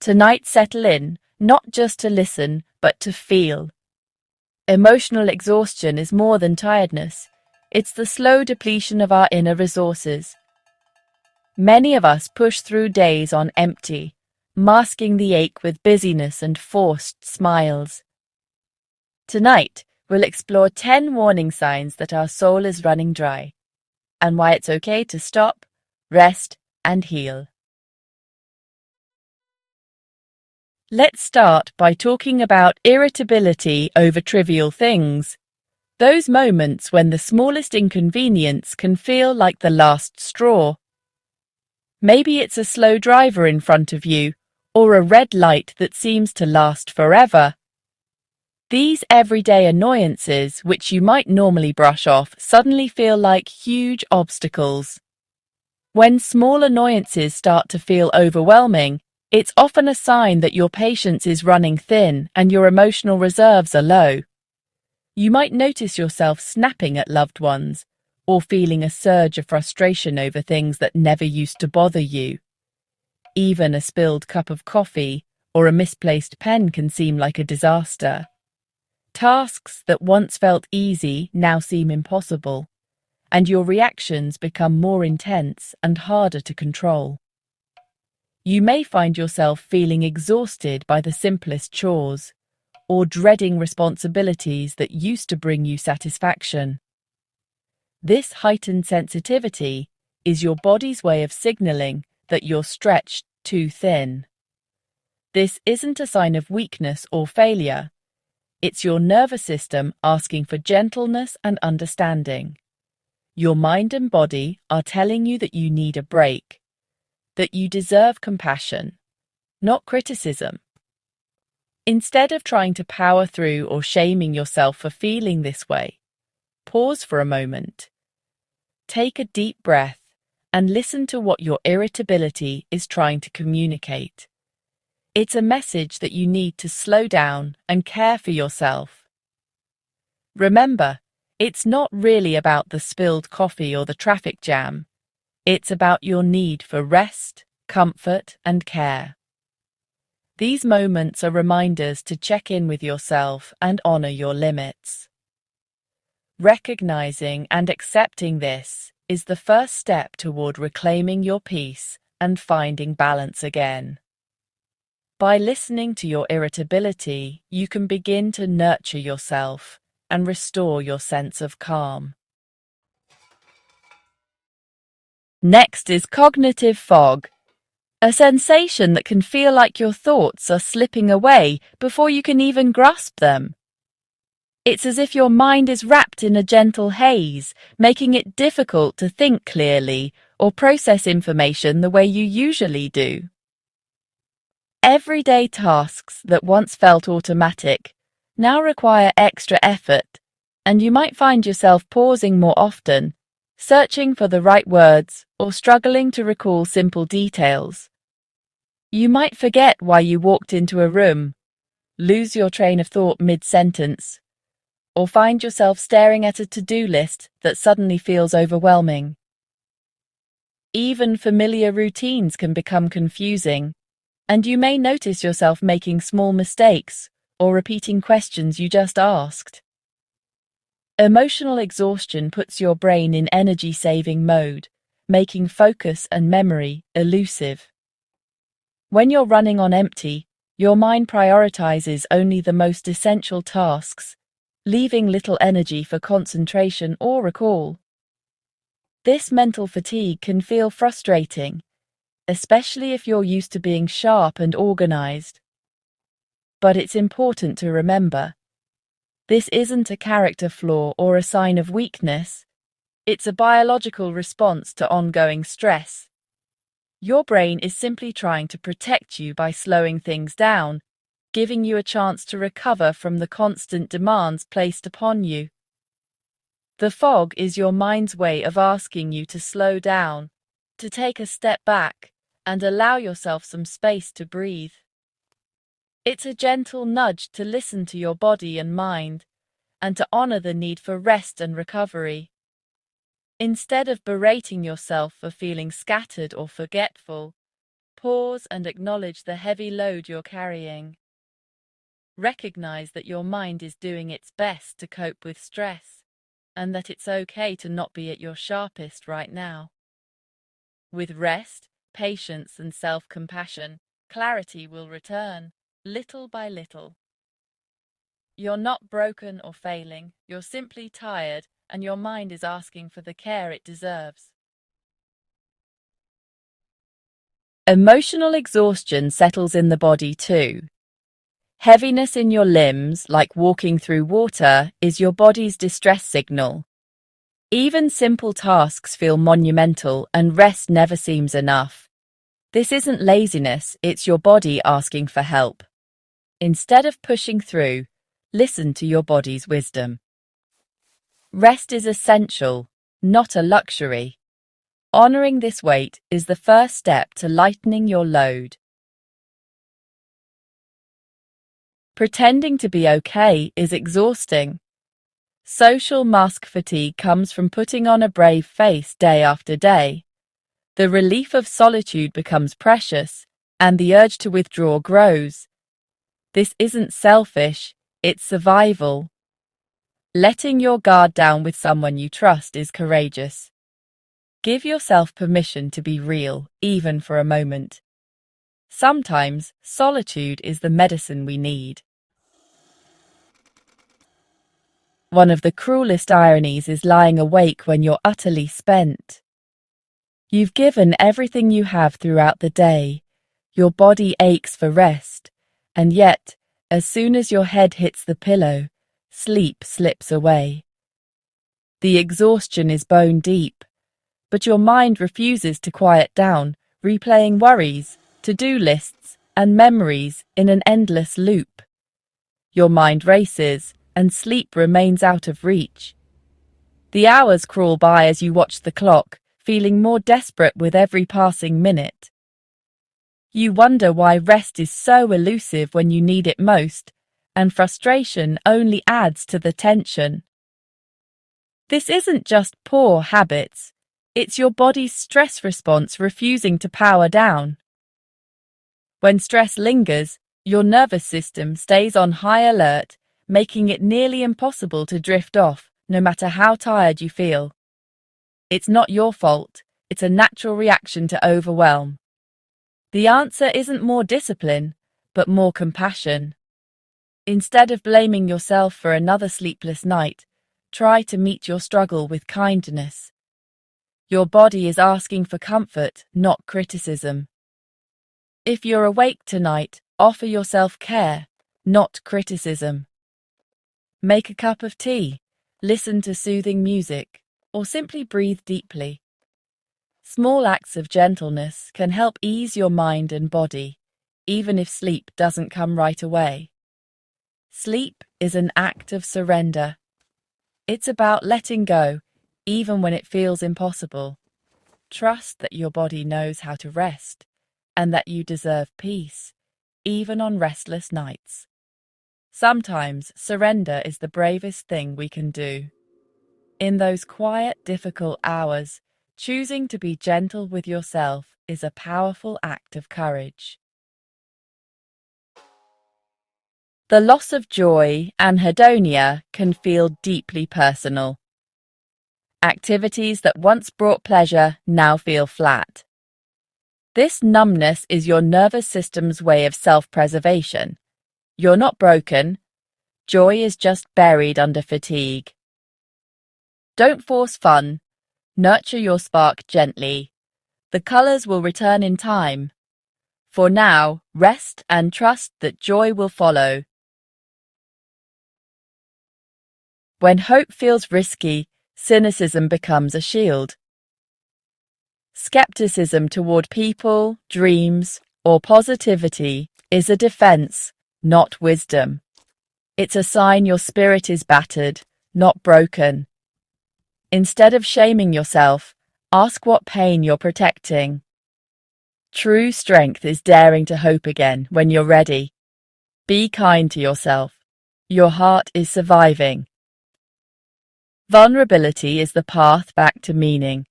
Tonight settle in, not just to listen, but to feel. Emotional exhaustion is more than tiredness. It's the slow depletion of our inner resources. Many of us push through days on empty, masking the ache with busyness and forced smiles. Tonight, we'll explore 10 warning signs that our soul is running dry, and why it's okay to stop, rest, and heal. Let's start by talking about irritability over trivial things. Those moments when the smallest inconvenience can feel like the last straw. Maybe it's a slow driver in front of you, or a red light that seems to last forever. These everyday annoyances, which you might normally brush off, suddenly feel like huge obstacles. When small annoyances start to feel overwhelming, it's often a sign that your patience is running thin and your emotional reserves are low. You might notice yourself snapping at loved ones, or feeling a surge of frustration over things that never used to bother you. Even a spilled cup of coffee or a misplaced pen can seem like a disaster. Tasks that once felt easy now seem impossible, and your reactions become more intense and harder to control. You may find yourself feeling exhausted by the simplest chores, or dreading responsibilities that used to bring you satisfaction. This heightened sensitivity is your body's way of signaling that you're stretched too thin. This isn't a sign of weakness or failure. It's your nervous system asking for gentleness and understanding. Your mind and body are telling you that you need a break, that you deserve compassion, not criticism. Instead of trying to power through or shaming yourself for feeling this way, pause for a moment. Take a deep breath and listen to what your irritability is trying to communicate. It's a message that you need to slow down and care for yourself. Remember, it's not really about the spilled coffee or the traffic jam. It's about your need for rest, comfort, and care. These moments are reminders to check in with yourself and honor your limits. Recognizing and accepting this is the first step toward reclaiming your peace and finding balance again. By listening to your irritability, you can begin to nurture yourself and restore your sense of calm. Next is cognitive fog, a sensation that can feel like your thoughts are slipping away before you can even grasp them. It's as if your mind is wrapped in a gentle haze, making it difficult to think clearly or process information the way you usually do. Everyday tasks that once felt automatic now require extra effort, and you might find yourself pausing more often, searching for the right words, or struggling to recall simple details. You might forget why you walked into a room, lose your train of thought mid-sentence, or find yourself staring at a to-do list that suddenly feels overwhelming. Even familiar routines can become confusing, and you may notice yourself making small mistakes or repeating questions you just asked. Emotional exhaustion puts your brain in energy-saving mode, making focus and memory elusive. When you're running on empty, your mind prioritizes only the most essential tasks, leaving little energy for concentration or recall. This mental fatigue can feel frustrating, especially if you're used to being sharp and organized. But it's important to remember, this isn't a character flaw or a sign of weakness. It's a biological response to ongoing stress. Your brain is simply trying to protect you by slowing things down, giving you a chance to recover from the constant demands placed upon you. The fog is your mind's way of asking you to slow down, to take a step back, and allow yourself some space to breathe. It's a gentle nudge to listen to your body and mind, and to honor the need for rest and recovery. Instead of berating yourself for feeling scattered or forgetful, Pause and acknowledge the heavy load you're carrying. Recognize that your mind is doing its best to cope with stress, and that it's okay to not be at your sharpest right now. With rest, patience, and self-compassion, clarity will return, little by little. You're not broken or failing, you're simply tired, and your mind is asking for the care it deserves. Emotional exhaustion settles in the body too. Heaviness in your limbs, like walking through water, is your body's distress signal. Even simple tasks feel monumental, and rest never seems enough. This isn't laziness, it's your body asking for help. Instead of pushing through, listen to your body's wisdom. Rest is essential, not a luxury. Honoring this weight is the first step to lightening your load. Pretending to be okay is exhausting. Social mask fatigue comes from putting on a brave face day after day. The relief of solitude becomes precious, and the urge to withdraw grows. This isn't selfish, it's survival. Letting your guard down with someone you trust is courageous. Give yourself permission to be real, even for a moment. Sometimes, solitude is the medicine we need. One of the cruelest ironies is lying awake when you're utterly spent. You've given everything you have throughout the day. Your body aches for rest, and yet, as soon as your head hits the pillow, sleep slips away. The exhaustion is bone deep, but your mind refuses to quiet down, replaying worries, to-do lists, and memories in an endless loop. Your mind races, and sleep remains out of reach. The hours crawl by as you watch the clock, feeling more desperate with every passing minute. You wonder why rest is so elusive when you need it most, and frustration only adds to the tension. This isn't just poor habits, it's your body's stress response refusing to power down. When stress lingers, your nervous system stays on high alert, making it nearly impossible to drift off, no matter how tired you feel. It's not your fault, it's a natural reaction to overwhelm. The answer isn't more discipline, but more compassion. Instead of blaming yourself for another sleepless night, try to meet your struggle with kindness. Your body is asking for comfort, not criticism. If you're awake tonight, offer yourself care, not criticism. Make a cup of tea, listen to soothing music, or simply breathe deeply. Small acts of gentleness can help ease your mind and body, even if sleep doesn't come right away. Sleep is an act of surrender. It's about letting go, even when it feels impossible. Trust that your body knows how to rest, and that you deserve peace, even on restless nights. Sometimes surrender is the bravest thing we can do. In those quiet, difficult hours, choosing to be gentle with yourself is a powerful act of courage. The loss of joy, anhedonia, can feel deeply personal. Activities that once brought pleasure now feel flat. This numbness is your nervous system's way of self-preservation. You're not broken. Joy is just buried under fatigue. Don't force fun. Nurture your spark gently. The colors will return in time. For now, rest and trust that joy will follow. When hope feels risky, cynicism becomes a shield. Skepticism toward people, dreams, or positivity is a defense, not wisdom. It's a sign your spirit is battered, not broken. Instead of shaming yourself, ask what pain you're protecting. True strength is daring to hope again when you're ready. Be kind to yourself. Your heart is surviving. Vulnerability is the path back to meaning.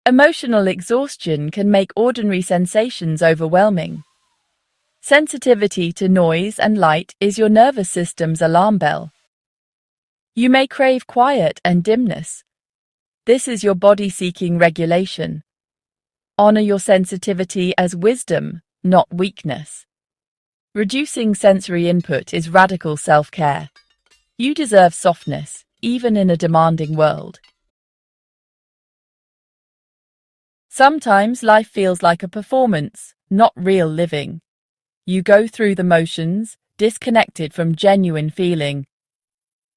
Emotional exhaustion can make ordinary sensations overwhelming. Sensitivity to noise and light is your nervous system's alarm bell. You may crave quiet and dimness. This is your body seeking regulation. Honor your sensitivity as wisdom, not weakness. Reducing sensory input is radical self-care. You deserve softness, even in a demanding world. Sometimes life feels like a performance, not real living. You go through the motions, disconnected from genuine feeling.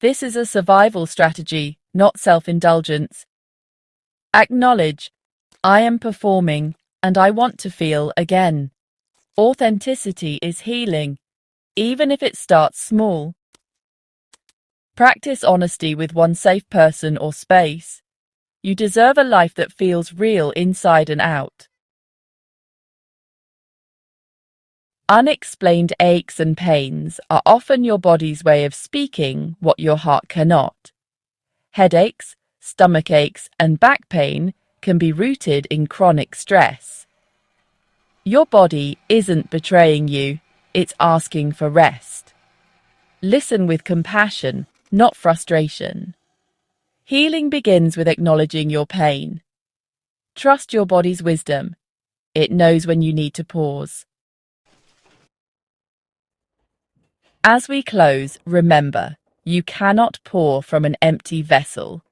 This is a survival strategy, not self-indulgence. Acknowledge, I am performing, and I want to feel again. Authenticity is healing, even if it starts small. Practice honesty with one safe person or space. You deserve a life that feels real inside and out. Unexplained aches and pains are often your body's way of speaking what your heart cannot. Headaches, stomach aches, and back pain can be rooted in chronic stress. Your body isn't betraying you, it's asking for rest. Listen with compassion, not frustration. Healing begins with acknowledging your pain. Trust your body's wisdom. It knows when you need to pause. As we close, remember, you cannot pour from an empty vessel.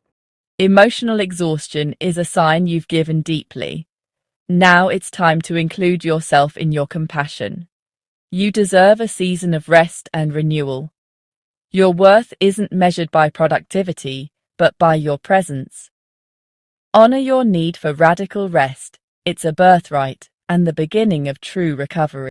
Emotional exhaustion is a sign you've given deeply. Now it's time to include yourself in your compassion. You deserve a season of rest and renewal. Your worth isn't measured by productivity, but by your presence. Honor your need for radical rest. It's a birthright and the beginning of true recovery.